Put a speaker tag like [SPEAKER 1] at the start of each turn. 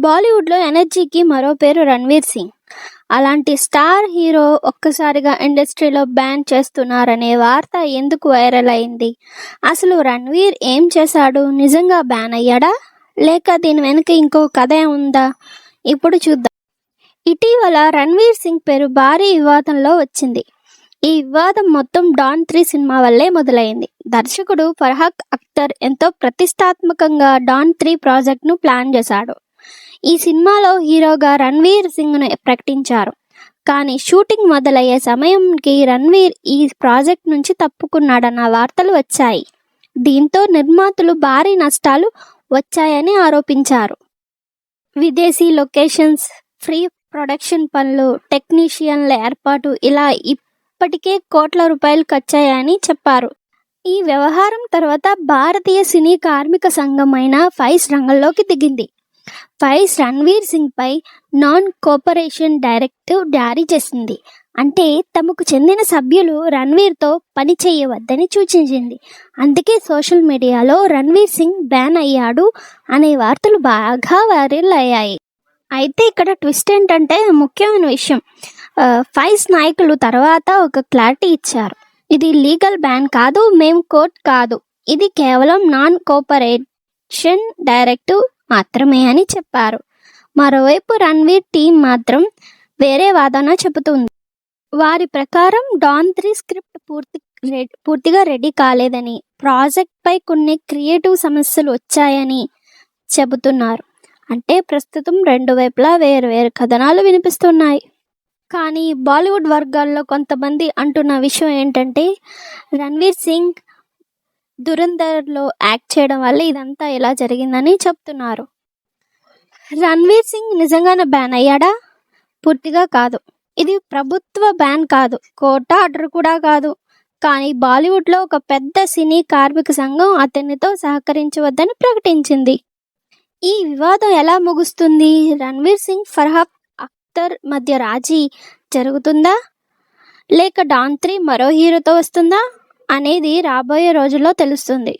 [SPEAKER 1] బాలీవుడ్‌లో ఎనర్జీకి మరో పేరు 'రణ్వీర్ సింగ్'. అలాంటి స్టార్ హీరో ఒక్కసారిగా ఇండస్ట్రీలో బ్యాన్ చేస్తున్నారనే వార్త ఎందుకు వైరల్ అయింది? అసలు రణ్వీర్ ఏం చేశాడు? నిజంగా బ్యాన్ అయ్యాడా? లేక దీని వెనుక ఇంకో కథే ఉందా? ఇప్పుడు చూద్దాం. ఇటీవల 'రణ్వీర్ సింగ్' పేరు భారీ వివాదంలో వచ్చింది. ఈ వివాదం మొత్తం 'డాన్ 3' సినిమా వల్లే మొదలైంది. దర్శకుడు ఫర్హాన్ అఖ్తర్ ఎంతో ప్రతిష్టాత్మకంగా 'డాన్ 3' ప్రాజెక్ట్ను ప్లాన్ చేశాడు. ఈ సినిమాలో హీరోగా రణ్వీర్ సింగ్ను ప్రకటించారు. కానీ షూటింగ్ మొదలయ్యే సమయంకి రణ్వీర్ ఈ ప్రాజెక్ట్ నుంచి తప్పుకున్నాడన్న వార్తలు వచ్చాయి. దీంతో నిర్మాతలు భారీ నష్టాలు వచ్చాయని ఆరోపించారు. విదేశీ లొకేషన్స్, ప్రీ ప్రొడక్షన్ పనులు, టెక్నీషియన్ల ఏర్పాటు ఇలా ఇప్పటికే కోట్ల రూపాయలు ఖర్చయ్యాయని చెప్పారు. ఈ వ్యవహారం తర్వాత భారతీయ సినీ కార్మిక సంఘం అయిన ఫైస్ రంగంలోకి దిగింది. ఫైస్ రణ్వీర్ సింగ్ పై నాన్ కోఆపరేషన్ డైరెక్టివ్ జారీ చేసింది. అంటే తమకు చెందిన సభ్యులు రణ్వీర్తో పని చేయవద్దని సూచించింది. అందుకే సోషల్ మీడియాలో రణ్వీర్ సింగ్ బ్యాన్ అయ్యాడు అనే వార్తలు బాగా వైరల్ అయ్యాయి. అయితే ఇక్కడ ట్విస్ట్ ఏంటంటే ముఖ్యమైన విషయం, ఫైస్ నాయకులు తర్వాత ఒక క్లారిటీ ఇచ్చారు. ఇది లీగల్ బ్యాన్ కాదు, మేము కోర్ట్ కాదు, ఇది కేవలం నాన్ కోఆపరేషన్ డైరెక్టివ్ మాత్రమే అని చెప్పారు. మరోవైపు రణ్వీర్ టీం మాత్రం వేరే వాదన చెబుతుంది. వారి ప్రకారం 'డాన్ 3' స్క్రిప్ట్ పూర్తిగా రెడీ కాలేదని, ప్రాజెక్ట్ పై కొన్ని క్రియేటివ్ సమస్యలు వచ్చాయని చెబుతున్నారు. అంటే ప్రస్తుతం రెండు వైపులా వేరు కథనాలు వినిపిస్తున్నాయి. కానీ బాలీవుడ్ వర్గాల్లో కొంతమంది అంటున్న విషయం ఏంటంటే, రణ్వీర్ సింగ్ ధురంధర్లో యాక్ట్ చేయడం వల్ల ఇదంతా ఇలా జరిగిందని చెప్తున్నారు. రణ్వీర్ సింగ్ నిజంగానే బ్యాన్ అయ్యాడా? పూర్తిగా కాదు. ఇది ప్రభుత్వ బ్యాన్ కాదు, కోర్టు ఆర్డర్ కూడా కాదు. కానీ బాలీవుడ్లో ఒక పెద్ద సినీ కార్మిక సంఘం అతనితో సహకరించవద్దని ప్రకటించింది. ఈ వివాదం ఎలా ముగుస్తుంది? రణ్వీర్ సింగ్, ఫర్హాన్ అఖ్తర్ మధ్య రాజీ జరుగుతుందా? లేక 'డాన్ 3' మరో హీరోతో వస్తుందా అనేది రాబోయే రోజుల్లో తెలుస్తుంది.